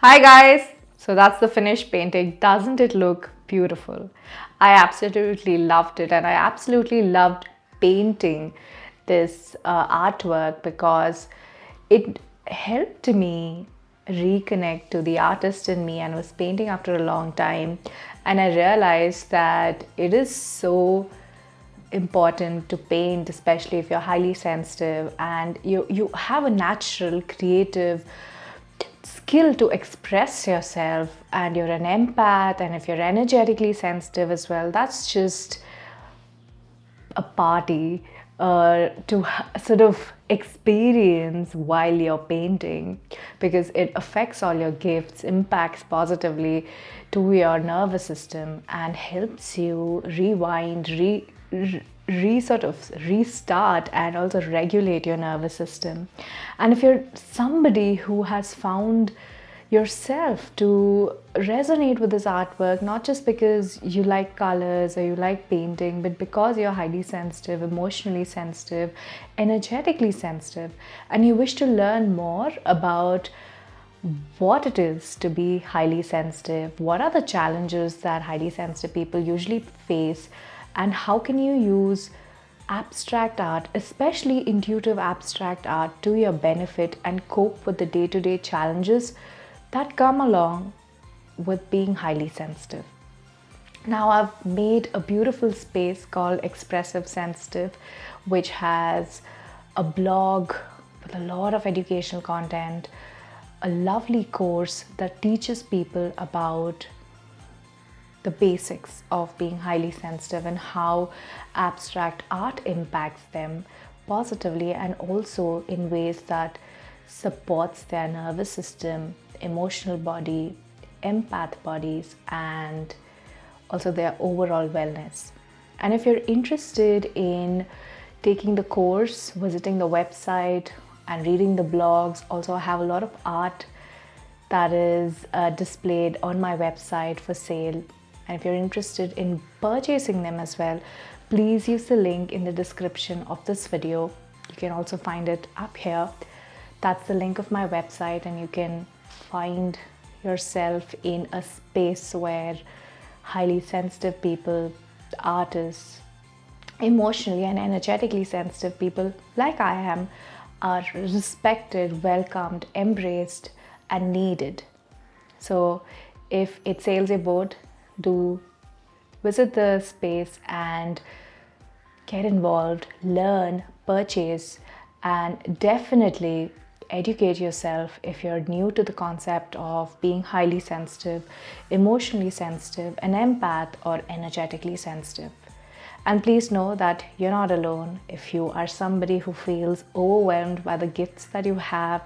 Hi guys! So that's the finished painting. Doesn't it look beautiful? I absolutely loved it, and I absolutely loved painting this artwork because it helped me reconnect to the artist in me, and I was painting after a long time, and I realized that it is so important to paint, especially if you're highly sensitive and you have a natural creative skill to express yourself, and you're an empath, and if you're energetically sensitive as well, that's just a party to sort of experience while you're painting, because it affects all your gifts, impacts positively to your nervous system, and helps you rewind, sort of restart and also regulate your nervous system. And if you're somebody who has found yourself to resonate with this artwork, not just because you like colors or you like painting, but because you're highly sensitive, emotionally sensitive, energetically sensitive, and you wish to learn more about what it is to be highly sensitive, what are the challenges that highly sensitive people usually face, and how can you use abstract art, especially intuitive abstract art, to your benefit and cope with the day-to-day challenges that come along with being highly sensitive. Now, I've made a beautiful space called Expressive Sensitive, which has a blog with a lot of educational content, a lovely course that teaches people about the basics of being highly sensitive and how abstract art impacts them positively, and also in ways that supports their nervous system, emotional body, empath bodies, and also their overall wellness. And if you're interested in taking the course, visiting the website and reading the blogs, also I have a lot of art that is displayed on my website for sale. And if you're interested in purchasing them as well, please use the link in the description of this video. You can also find it up here. That's the link of my website, and you can find yourself in a space where highly sensitive people, artists, emotionally and energetically sensitive people like I am, are respected, welcomed, embraced, and needed. So if it sails your boat, do visit the space and get involved, learn, purchase, and definitely educate yourself if you're new to the concept of being highly sensitive, emotionally sensitive, an empath, or energetically sensitive. And please know that you're not alone if you are somebody who feels overwhelmed by the gifts that you have,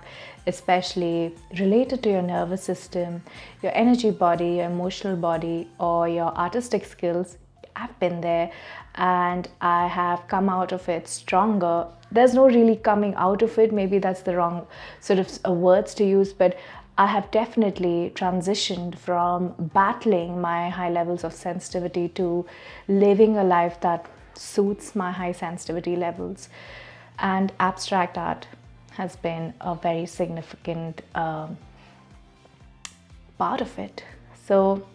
especially related to your nervous system, your energy body, your emotional body, or your artistic skills. I've been there and I have come out of it stronger. There's no really coming out of it, maybe that's the wrong sort of words to use, but I have definitely transitioned from battling my high levels of sensitivity to living a life that suits my high sensitivity levels. And abstract art has been a very significant part of it. So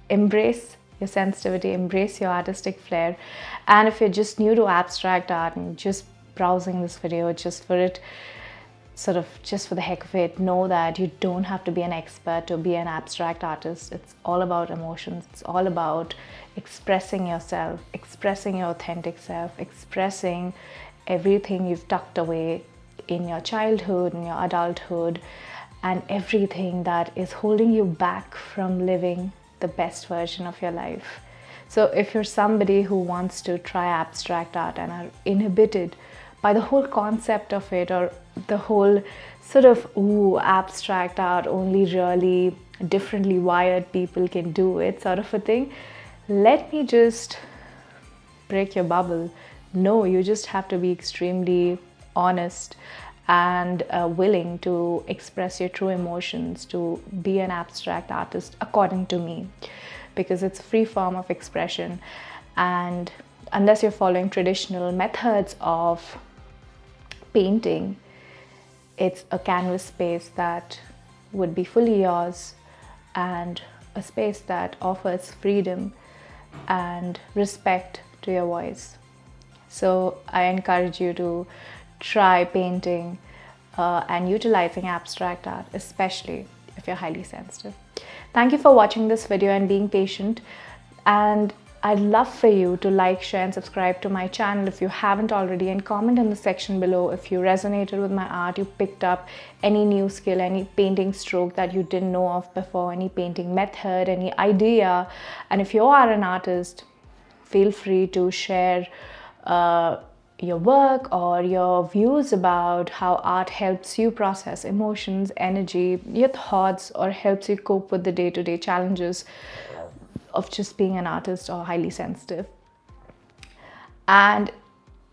embrace your sensitivity, embrace your artistic flair. And if you're just new to abstract art and just browsing this video just for it, sort of just for the heck of it, know that you don't have to be an expert to be an abstract artist. It's all about emotions. It's all about expressing yourself, expressing your authentic self, expressing everything you've tucked away in your childhood, in your adulthood, and everything that is holding you back from living the best version of your life. So if you're somebody who wants to try abstract art and are inhibited by the whole concept of it, or the whole sort of, ooh, abstract art, only really differently wired people can do it sort of a thing, let me just break your bubble. No, you just have to be extremely honest and willing to express your true emotions to be an abstract artist, according to me, because it's a free form of expression. And unless you're following traditional methods of painting, it's a canvas space that would be fully yours, and a space that offers freedom and respect to your voice. So I encourage you to try painting and utilizing abstract art, especially if you're highly sensitive. Thank you for watching this video and being patient. And I'd love for you to like, share, and subscribe to my channel if you haven't already, and comment in the section below if you resonated with my art, you picked up any new skill, any painting stroke that you didn't know of before, any painting method, any idea. And if you are an artist, feel free to share your work or your views about how art helps you process emotions, energy, your thoughts, or helps you cope with the day-to-day challenges of just being an artist or highly sensitive. And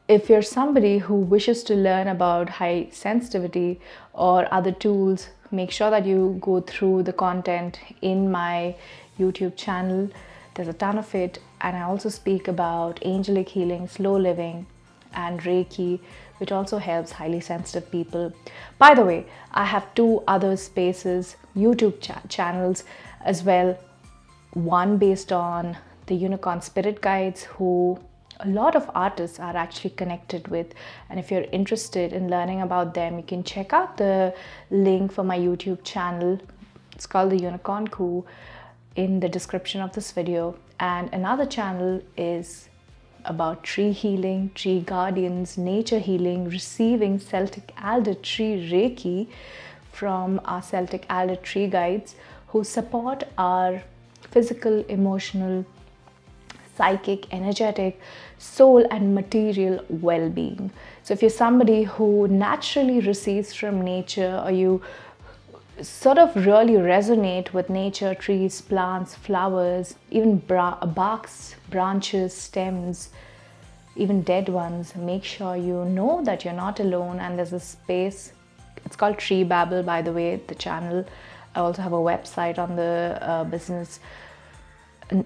if you're somebody who wishes to learn about high sensitivity or other tools, make sure that you go through the content in my YouTube channel. There's a ton of it. And I also speak about angelic healing, slow living, and Reiki, which also helps highly sensitive people. By the way, I have 2 other spaces, YouTube channels as well. One based on the unicorn spirit guides, who a lot of artists are actually connected with. And if you're interested in learning about them, you can check out the link for my YouTube channel. It's called the Unicorn Coup in the description of this video. And another channel is about tree healing, tree guardians, nature healing, receiving Celtic Alder tree Reiki from our Celtic Alder tree guides, who support our physical, emotional, psychic, energetic, soul, and material well-being. So if you're somebody who naturally receives from nature, or you sort of really resonate with nature, trees, plants, flowers, even barks, branches, stems, even dead ones, make sure you know that you're not alone, and there's a space. It's called Tree Babble, by the way, the channel. I also have a website on the business,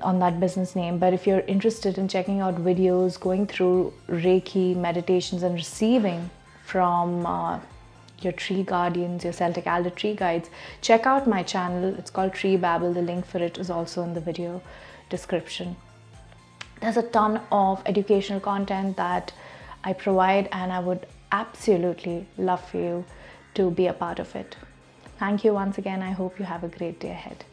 on that business name. But if you're interested in checking out videos, going through Reiki meditations, and receiving from your tree guardians, your Celtic Alder tree guides, check out my channel. It's called Tree Babble. The link for it is also in the video description. There's a ton of educational content that I provide, and I would absolutely love for you to be a part of it. Thank you once again. I hope you have a great day ahead.